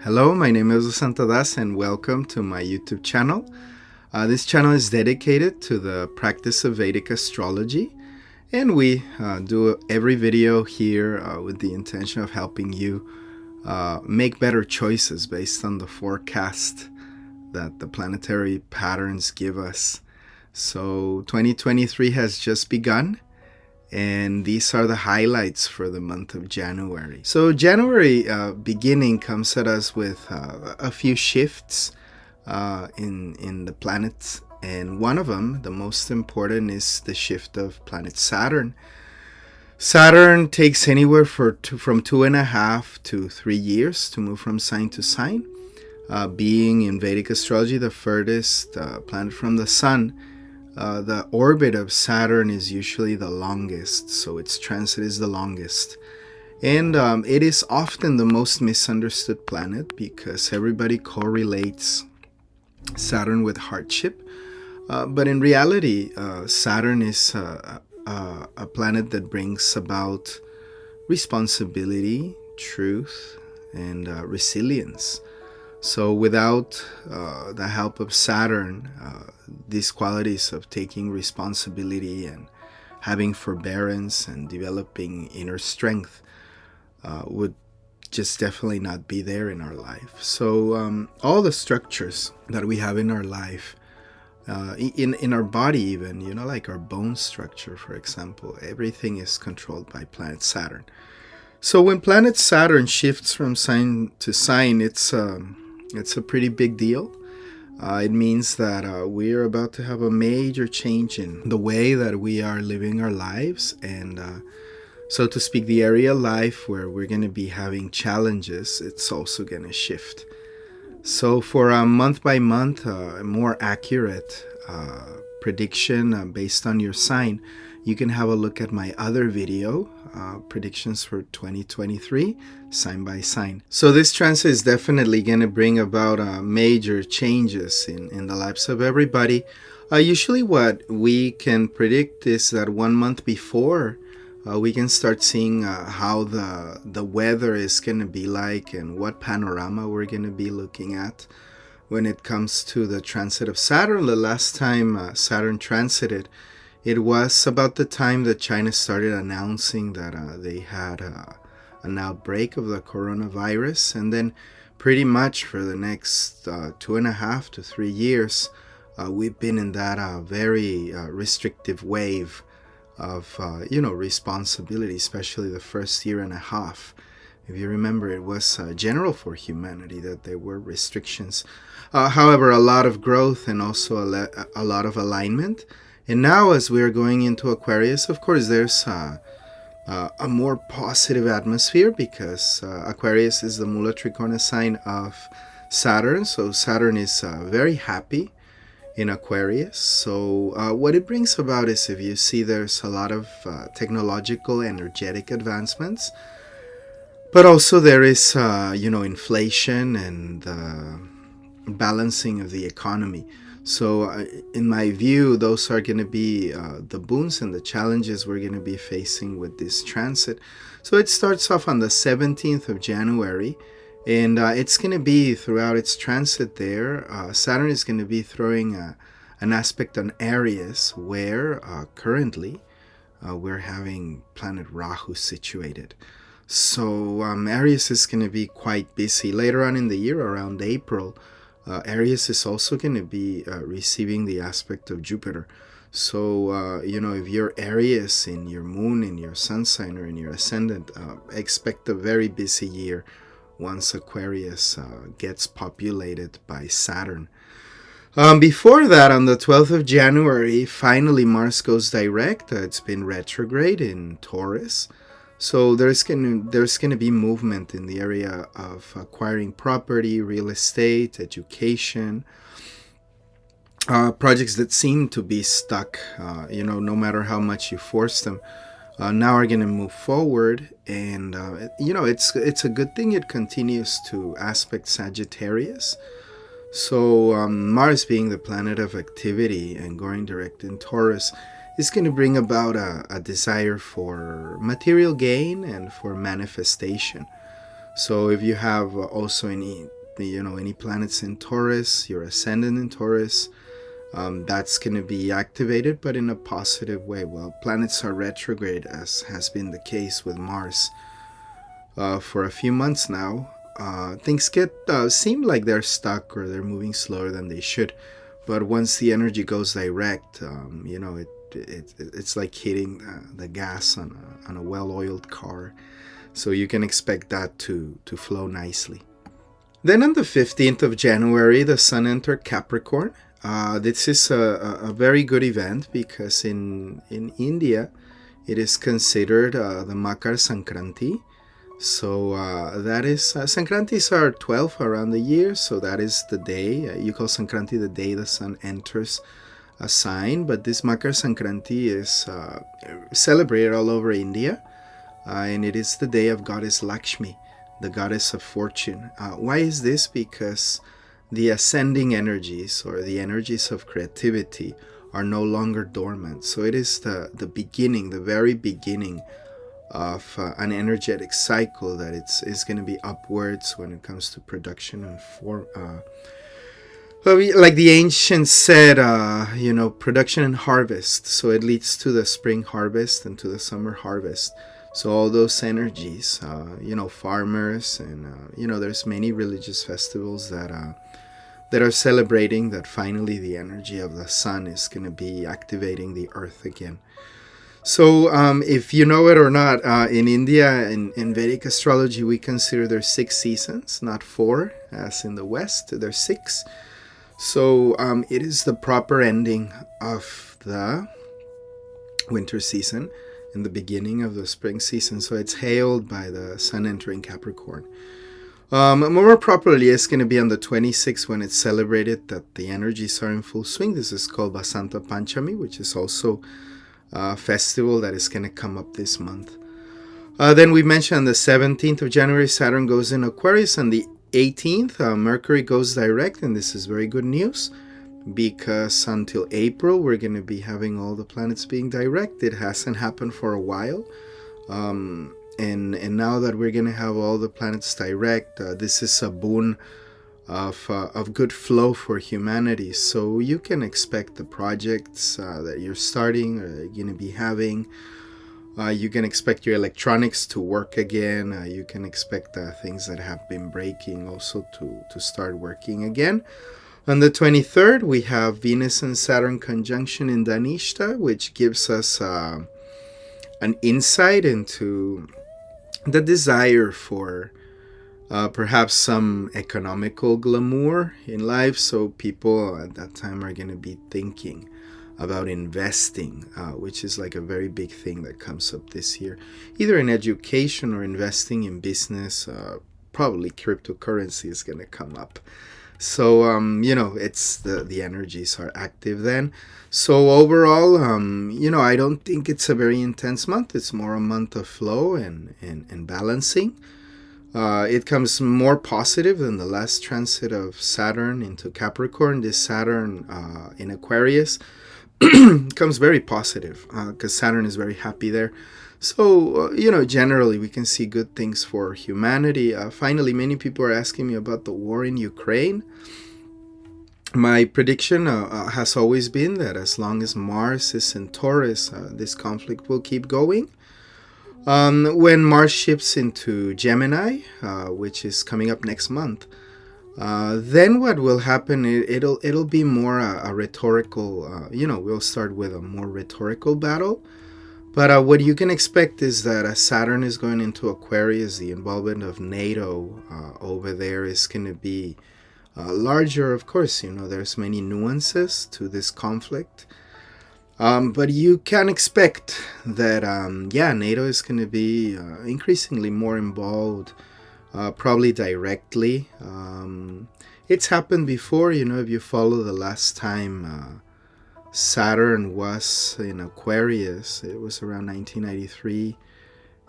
Hello, my name is Vasanta and welcome to my YouTube channel. This channel is dedicated to the practice of Vedic Astrology, and we do every video here with the intention of helping you make better choices based on the forecast that the planetary patterns give us. So 2023 has just begun, and these are the highlights for the month of January. So January beginning comes at us with a few shifts in the planets, and one of them, the most important, is the shift of planet Saturn. Saturn takes anywhere from 2.5 to 3 years to move from sign to sign, being in Vedic astrology the furthest planet from the sun. The orbit of Saturn is usually the longest, so its transit is the longest. And it is often the most misunderstood planet because everybody correlates Saturn with hardship. But in reality, Saturn is a planet that brings about responsibility, truth, and resilience. So without the help of Saturn, these qualities of taking responsibility and having forbearance and developing inner strength would just definitely not be there in our life. So all the structures that we have in our life, in our body even, like our bone structure, for example, everything is controlled by planet Saturn. So when planet Saturn shifts from sign to sign, it's a pretty big deal. It means that we're about to have a major change in the way that we are living our lives, and so to speak, the area of life where we're going to be having challenges, it's also going to shift. So for a month by month, a more accurate prediction based on your sign, you can have a look at my other video, predictions for 2023, sign by sign. So this transit is definitely going to bring about major changes in the lives of everybody. Usually what we can predict is that 1 month before, we can start seeing how the weather is going to be like and what panorama we're going to be looking at when it comes to the transit of Saturn. The last time Saturn transited, it was about the time that China started announcing that they had an outbreak of the coronavirus. And then pretty much for the next 2.5 to 3 years, we've been in that very restrictive wave of, responsibility, especially the first year and a half. If you remember, it was general for humanity that there were restrictions. However, a lot of growth and also a lot of alignment. And now as we're going into Aquarius, of course, there's a more positive atmosphere because Aquarius is the Mula Trikona sign of Saturn. So Saturn is very happy in Aquarius. So what it brings about is, if you see, there's a lot of technological, energetic advancements. But also there is, inflation and balancing of the economy. So in my view, those are going to be the boons and the challenges we're going to be facing with this transit. So it starts off on the 17th of January, and it's going to be throughout its transit there. Saturn is going to be throwing an aspect on Aries, where currently we're having planet Rahu situated. So Aries is going to be quite busy. Later on in the year, around April, Aries is also going to be receiving the aspect of Jupiter. So, if you're Aries in your moon, in your sun sign, or in your ascendant, expect a very busy year once Aquarius gets populated by Saturn. Before that, on the 12th of January, finally Mars goes direct. It's been retrograde in Taurus. So there's going to be movement in the area of acquiring property, real estate, education, projects that seem to be stuck, no matter how much you force them, now are going to move forward. And, it's a good thing it continues to aspect Sagittarius. So Mars, being the planet of activity and going direct in Taurus, is going to bring about a desire for material gain and for manifestation. So if you have also any planets in Taurus, your ascendant in Taurus, that's going to be activated, but in a positive way. Well, planets are retrograde, as has been the case with Mars for a few months now. Things seem like they're stuck or they're moving slower than they should. But once the energy goes direct, it's like hitting the gas on a well-oiled car. So you can expect that to flow nicely. Then on the 15th of January, the Sun entered Capricorn. This is a very good event because in India, it is considered the Makara Sankranti. So that is, Sankrantis are 12 around the year, so that is the day. You call Sankranti the day the sun enters a sign, but this Makara Sankranti is celebrated all over India, and it is the day of goddess Lakshmi, the goddess of fortune. Why is this? Because the ascending energies, or the energies of creativity, are no longer dormant. So it is the beginning, the very beginning of an energetic cycle that is going to be upwards when it comes to production and form. Like the ancients said, production and harvest. So it leads to the spring harvest and to the summer harvest. So all those energies, farmers and, there's many religious festivals that are celebrating that finally the energy of the sun is going to be activating the earth again. So if you know it or not, in India, in Vedic Astrology, we consider there's 6 seasons, not 4, as in the West. There's 6. So it is the proper ending of the winter season and the beginning of the spring season. So it's hailed by the sun entering Capricorn. More properly, it's going to be on the 26th when it's celebrated that the energies are in full swing. This is called Vasanta Panchami, which is also festival that is going to come up this month. Then we mentioned on the 17th of January, Saturn goes in Aquarius. On the 18th, Mercury goes direct, and this is very good news because until April, we're going to be having all the planets being direct. It hasn't happened for a while. And now that we're going to have all the planets direct, this is a boon of good flow for humanity. So you can expect the projects that you're starting or you're going to be having. You can expect your electronics to work again. You can expect things that have been breaking also to start working again. On the 23rd, we have Venus and Saturn conjunction in Dhanishta, which gives us an insight into the desire for perhaps some economical glamour in life. So people at that time are going to be thinking about investing, which is like a very big thing that comes up this year, either in education or investing in business. Probably cryptocurrency is going to come up. So, it's the energies are active then. So overall, I don't think it's a very intense month. It's more a month of flow and balancing. It comes more positive than the last transit of Saturn into Capricorn. This Saturn in Aquarius comes very positive because Saturn is very happy there. So, generally we can see good things for humanity. Finally, many people are asking me about the war in Ukraine. My prediction has always been that as long as Mars is in Taurus, this conflict will keep going. When Mars shifts into Gemini, which is coming up next month, then what will happen, it'll be more a rhetorical, we'll start with a more rhetorical battle. But what you can expect is that as Saturn is going into Aquarius, the involvement of NATO over there is going to be larger. Of course, there's many nuances to this conflict. But you can expect that, NATO is going to be increasingly more involved, probably directly. It's happened before, if you follow the last time Saturn was in Aquarius, it was around 1993.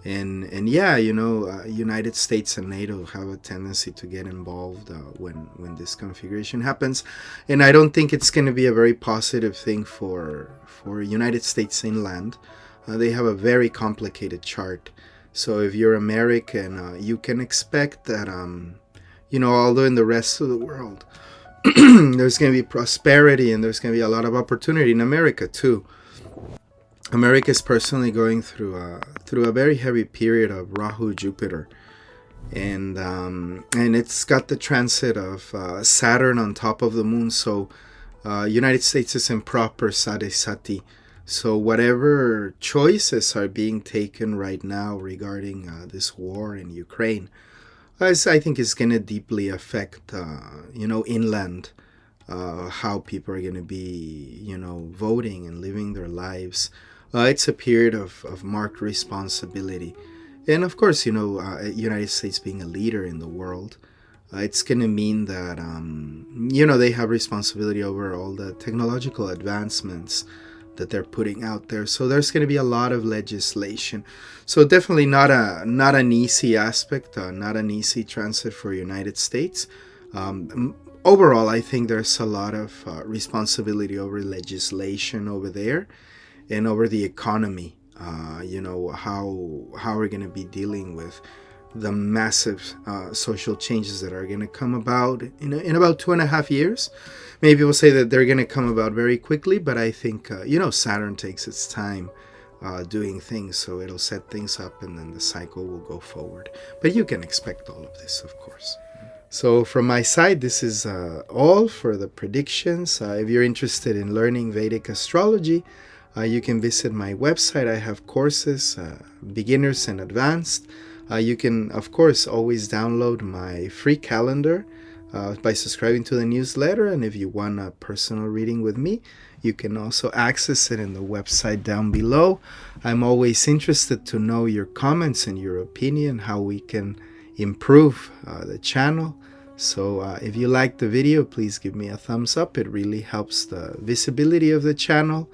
And United States and NATO have a tendency to get involved when this configuration happens. And I don't think it's going to be a very positive thing for United States inland. They have a very complicated chart So if you're American, you can expect that, although in the rest of the world, there's going to be prosperity and there's going to be a lot of opportunity in America too. America is personally going through a very heavy period of Rahu Jupiter, and it's got the transit of Saturn on top of the moon. So United States is in proper sadesati. So whatever choices are being taken right now regarding this war in Ukraine, I think is going to deeply affect inland, how people are going to be voting and living their lives. It's a period of marked responsibility. And of course, United States being a leader in the world, it's going to mean that, they have responsibility over all the technological advancements that they're putting out there. So there's going to be a lot of legislation. So definitely not an easy aspect, not an easy transit for United States. Overall, I think there's a lot of responsibility over legislation over there and over the economy. How we're going to be dealing with the massive social changes that are going to come about in about 2.5 years. Many people say that they're going to come about very quickly, but I think, Saturn takes its time doing things, so it'll set things up and then the cycle will go forward. But you can expect all of this, of course. So from my side, this is all for the predictions. If you're interested in learning Vedic astrology, you can visit my website. I have courses, beginners and advanced. You can, of course, always download my free calendar by subscribing to the newsletter. And if you want a personal reading with me, you can also access it in the website down below. I'm always interested to know your comments and your opinion, how we can improve the channel. So if you liked the video, please give me a thumbs up. It really helps the visibility of the channel.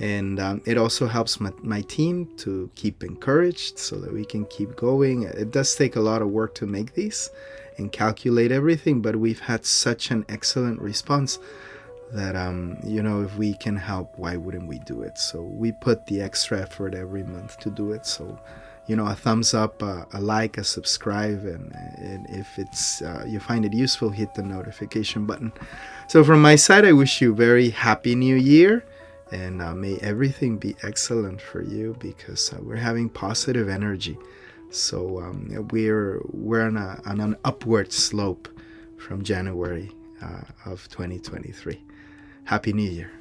And it also helps my team to keep encouraged so that we can keep going. It does take a lot of work to make these and calculate everything, but we've had such an excellent response that, if we can help, why wouldn't we do it? So we put the extra effort every month to do it. So, a thumbs up, a like, a subscribe, and if it's you find it useful, hit the notification button. So from my side, I wish you a very happy new year. And may everything be excellent for you, because we're having positive energy. So we're on an upward slope from January of 2023. Happy New Year.